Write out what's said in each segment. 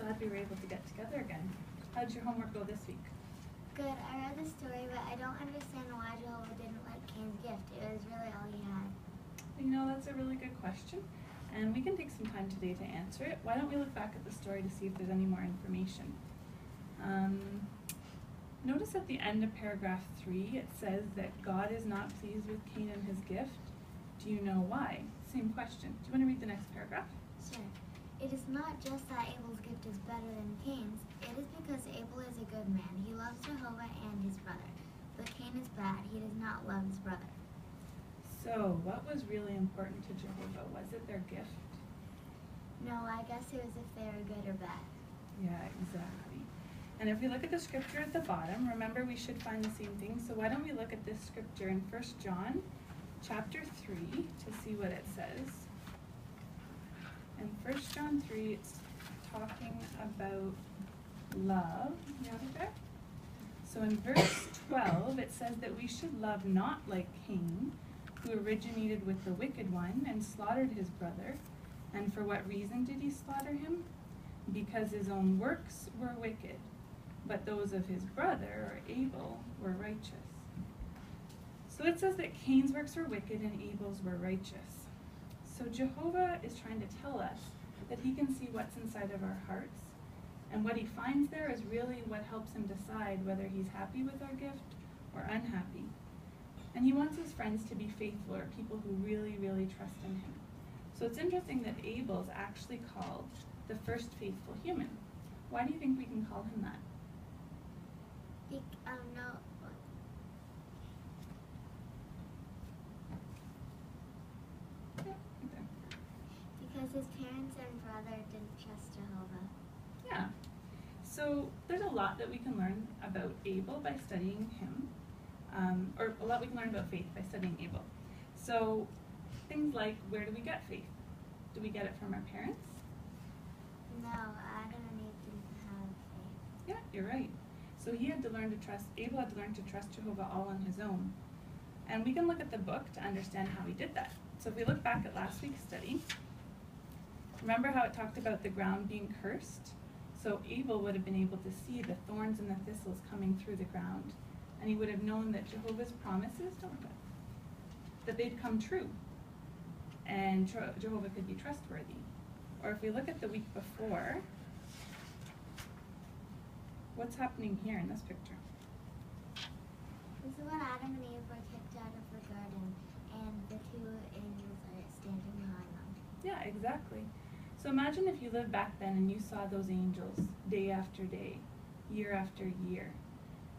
glad we were able to get together again. How did your homework go this week? Good. I read the story, but I don't understand why Jehovah didn't like Cain's gift. It was really all he had. You know, that's a really good question, and we can take some time today to answer it. Why don't we look back at the story to see if there's any more information? Notice at the end of paragraph 3, it says that God is not pleased with Cain and his gift. Do you know why? Same question. Do you want to read the next paragraph? Sure. It is not just that Abel's gift is better than Cain's. It is because Abel is a good man. He loves Jehovah and his brother. But Cain is bad. He does not love his brother. So, what was really important to Jehovah? Was it their gift? No, I guess it was if they were good or bad. Yeah, exactly. And if we look at the scripture at the bottom, remember we should find the same thing. So why don't we look at this scripture in 1 John chapter 3 to see what it says. In 1 John 3, it's talking about love. You have it there? So in verse 12, it says that we should love not like Cain, who originated with the wicked one and slaughtered his brother. And for what reason did he slaughter him? Because his own works were wicked, but those of his brother, or Abel, were righteous. So it says that Cain's works were wicked and Abel's were righteous. So Jehovah is trying to tell us that he can see what's inside of our hearts, and what he finds there is really what helps him decide whether he's happy with our gift or unhappy. And he wants his friends to be faithful, or people who really, really trust in him. So it's interesting that Abel's actually called the first faithful human. Why do you think we can call him that? No. Because his parents and brother didn't trust Jehovah. Yeah. So there's a lot that we can learn about Abel by studying him, or a lot we can learn about faith by studying Abel. So things like, where do we get faith? Do we get it from our parents? No, Adam and Eve didn't have faith. Yeah, you're right. So he had to learn to trust, Abel had to learn to trust Jehovah all on his own. And we can look at the book to understand how he did that. So if we look back at last week's study, remember how it talked about the ground being cursed? So Abel would have been able to see the thorns and the thistles coming through the ground. And he would have known that Jehovah's promises, that they'd come true. And Jehovah could be trustworthy. Or if we look at the week before, what's happening here in this picture? This is when Adam and Eve were kicked out of the garden, and the two angels are standing behind them. Yeah, exactly. So imagine if you lived back then and you saw those angels day after day, year after year.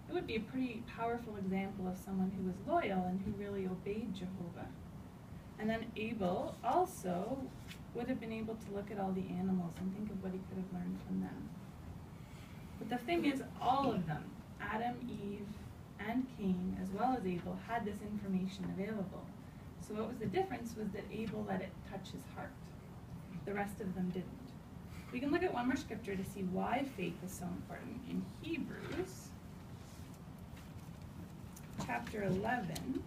It would be a pretty powerful example of someone who was loyal and who really obeyed Jehovah. And then Abel also would have been able to look at all the animals and think of what he could have learned from them. But the thing is, all of them, Adam, Eve, and Cain, as well as Abel, had this information available. So what was the difference was that Abel let it touch his heart. The rest of them didn't. We can look at one more scripture to see why faith is so important. In Hebrews, chapter 11,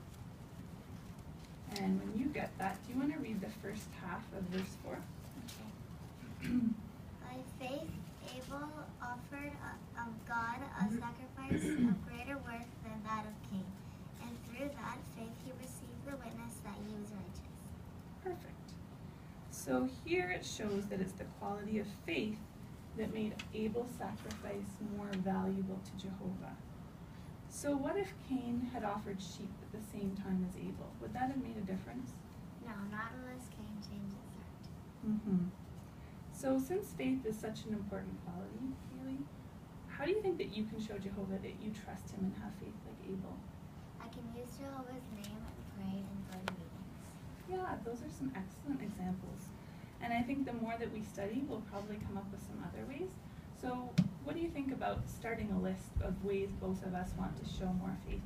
and when you get that, do you want to read the first half of verse 4? By faith, Abel offered God a sacrifice of greater worth than that of Cain, and through that faith he received the witness that he was righteous. Perfect. So here it shows that it's the quality of faith that made Abel's sacrifice more valuable to Jehovah. So what if Cain had offered sheep at the same time as Abel? Would that have made a difference? No, not unless Cain changed his heart. So since faith is such an important quality, Kaleigh, how do you think that you can show Jehovah that you trust him and have faith like Abel? I can use Jehovah's name and pray and go to meetings. Yeah, those are some excellent examples. And I think the more that we study, we'll probably come up with some other ways. So what do you think about starting a list of ways both of us want to show more faith